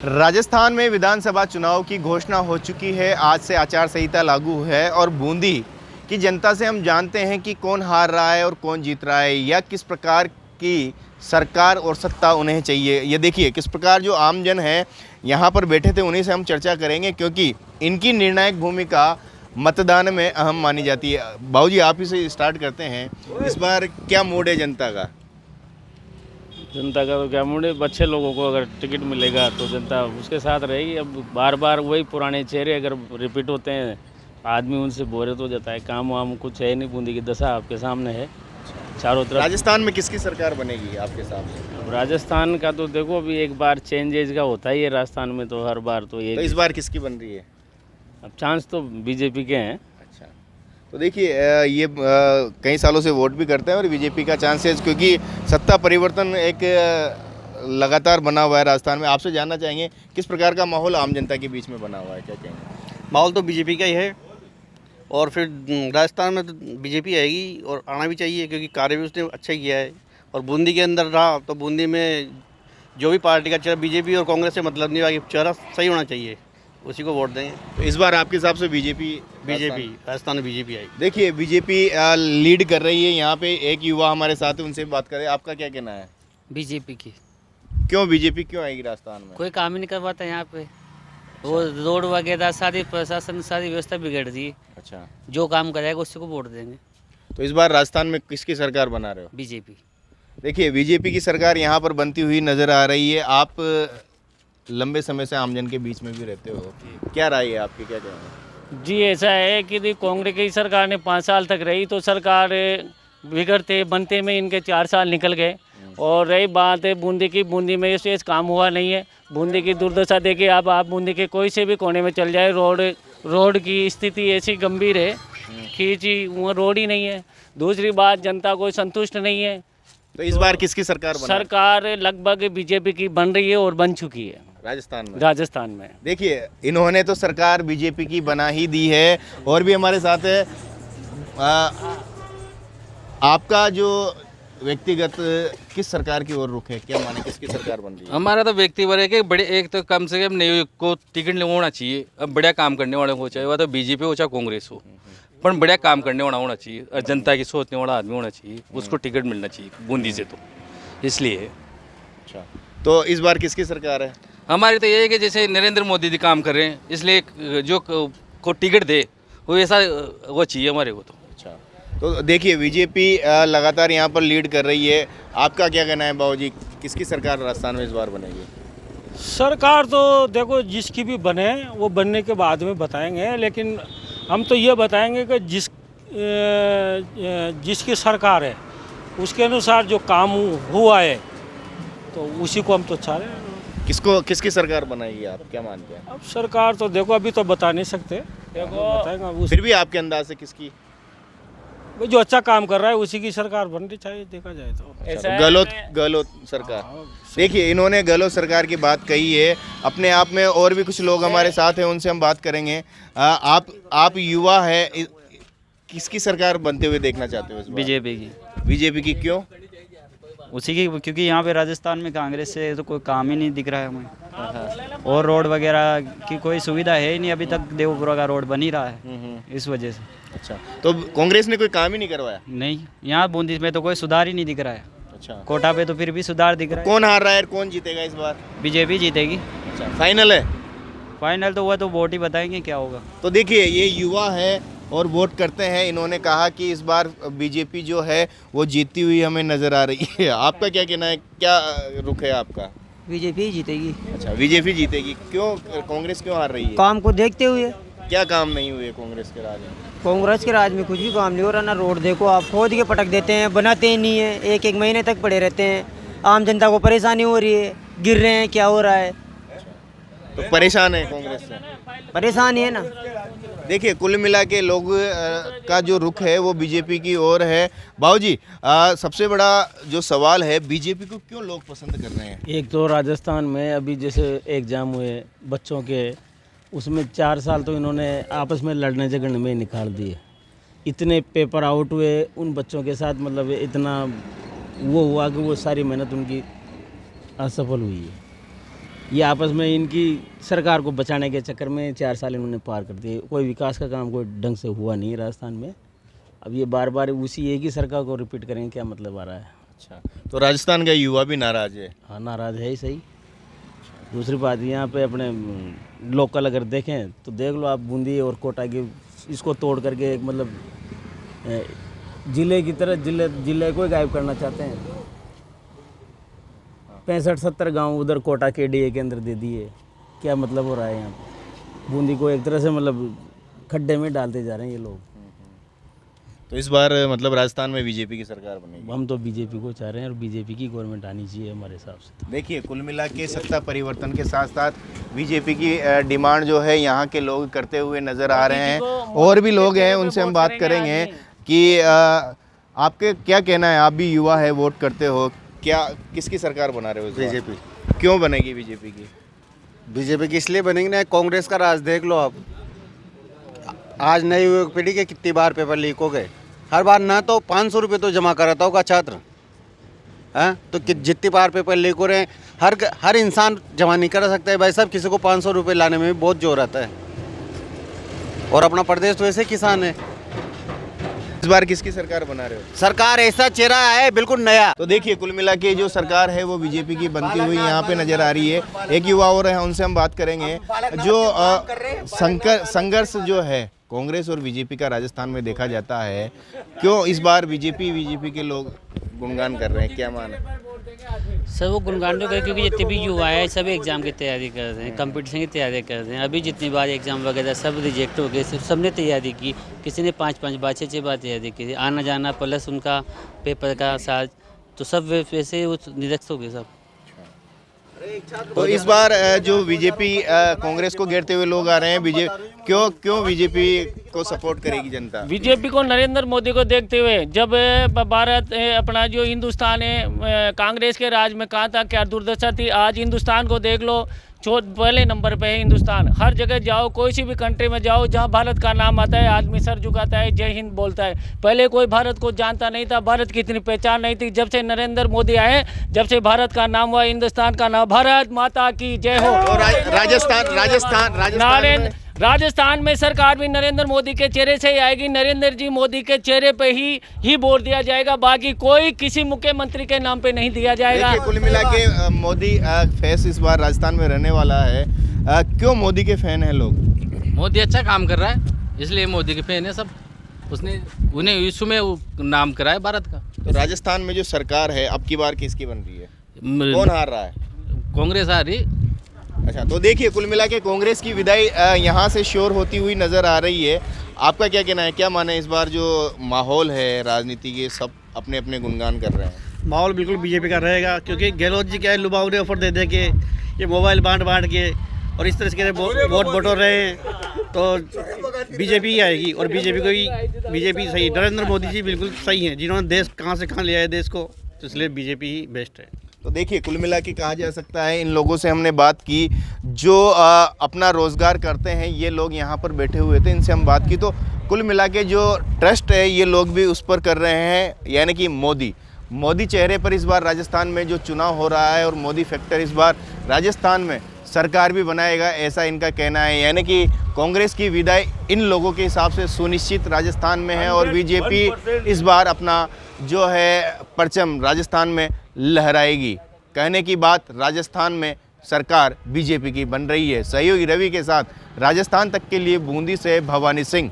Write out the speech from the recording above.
राजस्थान में विधानसभा चुनाव की घोषणा हो चुकी है। आज से आचार संहिता लागू है और बूंदी की जनता से हम जानते हैं कि कौन हार रहा है और कौन जीत रहा है या किस प्रकार की सरकार और सत्ता उन्हें चाहिए। ये देखिए किस प्रकार जो आमजन है यहाँ पर बैठे थे, उन्हीं से हम चर्चा करेंगे क्योंकि इनकी निर्णायक भूमिका मतदान में अहम मानी जाती है। बाबूजी, आप ही से स्टार्ट करते हैं। इस बार क्या मूड है जनता का? जनता का तो क्या मूड है, अच्छे लोगों को अगर टिकट मिलेगा तो जनता उसके साथ रहेगी। अब बार बार वही पुराने चेहरे अगर रिपीट होते हैं, आदमी उनसे बोरियत हो जाता है। काम वाम कुछ है नहीं, बूंदी की दशा आपके सामने है चारों तरफ। राजस्थान में किसकी सरकार बनेगी आपके हिसाब से? अब राजस्थान का तो देखो, अभी एक बार चेंजेज का होता ही है राजस्थान में, तो हर बार तो ये तो इस बार किसकी बन रही है? अब चांस तो बीजेपी के हैं। अच्छा, तो देखिए ये कई सालों से वोट भी करते हैं और बीजेपी का चांस है क्योंकि सत्ता परिवर्तन एक लगातार बना हुआ है राजस्थान में। आपसे जानना चाहेंगे किस प्रकार का माहौल आम जनता के बीच में बना हुआ है, क्या कहेंगे? माहौल तो बीजेपी का ही है और फिर राजस्थान में तो बीजेपी आएगी और आना भी चाहिए क्योंकि कार्य भी उसने अच्छा किया है। और बूंदी के अंदर रहा तो बूंदी में जो भी पार्टी का चेहरा, बीजेपी और कांग्रेस से मतलब नहीं, बाकी चेहरा सही होना चाहिए, उसी को वोट देंगे। तो इस बार आपके हिसाब से बीजेपी राजस्थान में बीजेपी आई। देखिए बीजेपी लीड कर रही है। यहाँ पे एक युवा हमारे साथ है, उनसे बात करें। आपका क्या कहना है? बीजेपी की। क्यों बीजेपी क्यों आएगी राजस्थान में? कोई काम ही नहीं करवाता यहाँ पे। वो रोड वगैरह सारी प्रशासन सारी व्यवस्था बिगड़ दी। अच्छा, जो काम करेगा उसी को वोट देंगे। तो इस बार राजस्थान में किसकी सरकार बना रहे हो? बीजेपी। देखिए बीजेपी की सरकार यहाँ पर बनती हुई नज़र आ रही है। आप लंबे समय से आमजन के बीच में भी रहते हो, क्या राय है आपकी, क्या कहेंगे? जी ऐसा है कि कांग्रेस की सरकार ने 5 साल तक रही तो सरकार बिगड़ते बनते में इनके 4 साल निकल गए। और रही बात है बूंदी की, बूंदी में इस काम हुआ नहीं है। बूंदी की दुर्दशा देखिए, अब आप बूंदी के कोई से भी कोने में चल जाए, रोड की स्थिति ऐसी गंभीर है कि जी वहाँ रोड ही नहीं है। दूसरी बात, जनता कोई संतुष्ट नहीं है। तो इस बार किसकी सरकार बना? सरकार लगभग बीजेपी की बन रही है और बन चुकी है राजस्थान में। देखिए इन्होंने तो सरकार बीजेपी की बना ही दी है। और भी हमारे साथ है। आपका जो व्यक्तिगत किस सरकार की ओर रुख है, क्या माने किसकी सरकार बन रही है? हमारा तो व्यक्तिगत है कि बड़े एक तो कम से कम नए को टिकट होना चाहिए। अब बढ़िया काम करने वाले हो, चाहे वह तो बीजेपी हो चाहे कांग्रेस हो, पर बढ़िया काम करने वाला होना चाहिए और जनता की सोचने वाला आदमी होना चाहिए, उसको टिकट मिलना चाहिए बूंदी से। तो इसलिए अच्छा, तो इस बार किसकी सरकार है? हमारी तो ये है कि जैसे नरेंद्र मोदी जी काम कर रहे हैं, इसलिए जो को टिकट दे वो ऐसा वो चाहिए हमारे को। तो अच्छा, तो देखिए बीजेपी लगातार यहाँ पर लीड कर रही है। आपका क्या कहना है बाबूजी, किसकी सरकार राजस्थान में इस बार बनेगी? सरकार तो देखो जिसकी भी बने वो बनने के बाद में बताएंगे, लेकिन हम तो ये बताएंगे कि जिसकी सरकार है उसके अनुसार जो काम हुआ है तो उसी को हम तो चाह रहे हैं। किसकी सरकार बनाएगी, आप क्या मानते हैं? अब सरकार तो देखो अभी तो बता नहीं सकते, बताएंगे फिर भी आपके अंदाज से किसकी? जो अच्छा काम कर रहा है उसी की सरकार बननी चाहिए, देखा जाए तो। अच्छा, तो गहलोत सरकार। देखिए इन्होंने गहलोत सरकार की बात कही है। अपने आप में और भी कुछ लोग हमारे साथ हैं, उनसे हम बात करेंगे। आप युवा है, किसकी सरकार बनते हुए देखना चाहते हो इस बार? बीजेपी की। बीजेपी की क्यों? उसी की, क्योंकि यहाँ पे राजस्थान में कांग्रेस से तो कोई काम ही नहीं दिख रहा है हमें। और रोड वगैरह की कोई सुविधा है ही नहीं, अभी तक देवपुरा का रोड बन ही रहा है इस वजह से। अच्छा, तो कांग्रेस ने कोई काम ही नहीं करवाया? नहीं, यहाँ बूंदी में तो कोई सुधार ही नहीं दिख रहा है। अच्छा, कोटा पे तो फिर भी सुधार दिख रहा है। कौन हार रहा है, कौन जीतेगा इस बार? बीजेपी जीतेगी। अच्छा, फाइनल है? फाइनल तो हुआ तो वोट ही बताएंगे क्या होगा। तो देखिए ये युवा है और वोट करते हैं। इन्होंने कहा कि इस बार बीजेपी जो है वो जीतती हुई हमें नज़र आ रही है। आपका क्या कहना है, क्या रुख है आपका? बीजेपी ही जीतेगी। अच्छा, बीजेपी जीतेगी। क्यों, कांग्रेस क्यों हार रही है? काम को देखते हुए। क्या काम नहीं हुए कांग्रेस के राज में? कांग्रेस के राज में कुछ भी काम नहीं हो रहा ना। रोड देखो आप, खोद के पटक देते हैं, बनाते ही नहीं है, एक महीने तक पड़े रहते हैं। आम जनता को परेशानी हो रही है, गिर रहे हैं, क्या हो रहा है। तो परेशान है कांग्रेस से? परेशान है ना। देखिए कुल मिला के लोग का जो रुख है वो बीजेपी की ओर है। बाबूजी, सबसे बड़ा जो सवाल है, बीजेपी को क्यों लोग पसंद कर रहे हैं? एक तो राजस्थान में अभी जैसे एग्ज़ाम हुए बच्चों के, उसमें 4 साल तो इन्होंने आपस में लड़ने झगड़ने में निकाल दिए। इतने पेपर आउट हुए उन बच्चों के साथ, मतलब इतना वो हुआ कि वो सारी मेहनत उनकी असफल हुई है। ये आपस में इनकी सरकार को बचाने के चक्कर में 4 साल इन्होंने पार कर दिए। कोई विकास का काम कोई ढंग से हुआ नहीं राजस्थान में। अब ये बार बार उसी एक ही सरकार को रिपीट करेंगे, क्या मतलब आ रहा है। अच्छा, तो राजस्थान का युवा भी नाराज है। हाँ, नाराज़ है ही सही। दूसरी बात यहाँ पे अपने लोकल अगर देखें तो देख लो आप, बूंदी और कोटा की इसको तोड़ करके एक मतलब ज़िले की तरह ज़िले को ही गायब करना चाहते हैं। 65-70 गांव उधर कोटा के DA के अंदर दे दिए। क्या मतलब हो रहा है यहाँ पे? बूंदी को एक तरह से मतलब खड्डे में डालते जा रहे हैं ये लोग। तो इस बार मतलब राजस्थान में बीजेपी की सरकार बनेगी। हम तो बीजेपी को चाह रहे हैं और बीजेपी की गवर्नमेंट आनी चाहिए हमारे हिसाब से। देखिए, कुल मिला के सत्ता परिवर्तन के साथ साथ बीजेपी की डिमांड जो है यहाँ के लोग करते हुए नज़र आ रहे हैं। और भी लोग हैं, उनसे हम बात करेंगे कि आपके क्या कहना है। आप भी युवा है, वोट करते हो, क्या किसकी सरकार बना रहे हो? बीजेपी। क्यों बनेगी बीजेपी की? बीजेपी की इसलिए बनेगी ना, कांग्रेस का राज देख लो आप। आज नई युवक पीढ़ी के कितनी बार पेपर लीक हो गए। हर बार ना तो 500 रुपये तो जमा कराता होगा छात्र, हैं? तो जितनी बार पेपर लीक हो रहे हैं, हर इंसान जमा नहीं करा सकता है भाई साहब। किसी को 500 रुपये लाने में भी बहुत जोर आता है। और अपना प्रदेश तो ऐसे किसान है। इस बार किसकी सरकार बना रहे हो? सरकार ऐसा चेहरा है बिल्कुल नया। तो देखिए, कुल मिला के जो सरकार है वो बीजेपी की बनती हुई यहाँ पे नजर आ रही है। एक युवा और है, उनसे हम बात करेंगे। जो संघर्ष जो है कांग्रेस और बीजेपी का राजस्थान में देखा जाता है, क्यों इस बार बीजेपी के लोग गुणगान कर रहे हैं, क्या मान है? सर वो गुणगान तो कर, क्योंकि जितने भी युवा है सब एग्ज़ाम की तैयारी कर रहे हैं, कंपटीशन की तैयारी कर रहे हैं। अभी जितनी बार एग्ज़ाम वगैरह सब रिजेक्ट हो गए, सबने तैयारी की। किसी ने 5-5 बार 6-6 बार तैयारी की, आना जाना प्लस उनका पेपर का साथ, तो सब वैसे निरस्त हो गए सब। तो इस बार जो बीजेपी कांग्रेस को घेरते हुए लोग आ रहे हैं, बीजेपी क्यों बीजेपी को सपोर्ट करेगी जनता? बीजेपी को नरेंद्र मोदी को देखते हुए, जब भारत अपना जो हिंदुस्तान है कांग्रेस के राज में कहाँ था, क्या दुर्दशा थी। आज हिंदुस्तान को देख लो, पहले नंबर पे है हिंदुस्तान। हर जगह जाओ, कोई सी भी कंट्री में जाओ, जहाँ भारत का नाम आता है आदमी सर झुकाता है, जय हिंद बोलता है। पहले कोई भारत को जानता नहीं था, भारत की इतनी पहचान नहीं थी। जब से नरेंद्र मोदी आए, जब से भारत का नाम हुआ, हिंदुस्तान का नाम। भारत माता की जय हो। राजस्थान में सरकार भी नरेंद्र मोदी के चेहरे से ही आएगी। नरेंद्र जी मोदी के चेहरे पे ही वोट दिया जाएगा, बाकी कोई किसी मुख्यमंत्री के नाम पे नहीं दिया जाएगा। कुल मिला के मोदी फेस इस बार राजस्थान में रहने वाला है। क्यों मोदी के फैन हैं लोग? मोदी अच्छा काम कर रहा है, इसलिए मोदी के फैन है सब। उसने उन्हें विश्व में नाम करा है भारत का। तो राजस्थान में जो सरकार है अब की बार किसकी बन रही है? कौन हार रहा है? कांग्रेस आ रही। अच्छा, तो देखिए, कुल मिला के कांग्रेस की विदाई यहाँ से श्योर होती हुई नज़र आ रही है। आपका क्या कहना है, क्या माने इस बार जो माहौल है राजनीति के, सब अपने अपने गुणगान कर रहे हैं? माहौल बिल्कुल बीजेपी का रहेगा, क्योंकि गहलोत जी क्या है, लुभावने ऑफर दे के ये मोबाइल बांट के और इस तरह से वोट बटोर रहे हैं, तो बीजेपी ही आएगी। और बीजेपी सही, नरेंद्र मोदी जी बिल्कुल सही हैं, जिन्होंने देश कहाँ से कहाँ ले आए देश को, तो इसलिए बीजेपी ही बेस्ट है। तो देखिए, कुल मिला के कहा जा सकता है, इन लोगों से हमने बात की जो अपना रोज़गार करते हैं, ये लोग यहाँ पर बैठे हुए थे, इनसे हम बात की। तो कुल मिला के जो ट्रस्ट है ये लोग भी उस पर कर रहे हैं, यानी कि मोदी चेहरे पर इस बार राजस्थान में जो चुनाव हो रहा है, और मोदी फैक्टर इस बार राजस्थान में सरकार भी बनाएगा, ऐसा इनका कहना है। यानी कि कांग्रेस की विदाई इन लोगों के हिसाब से सुनिश्चित राजस्थान में है, और बीजेपी इस बार अपना जो है परचम राजस्थान में लहराएगी। कहने की बात, राजस्थान में सरकार बीजेपी की बन रही है। सहयोगी रवि के साथ राजस्थान तक के लिए बूंदी से भवानी सिंह।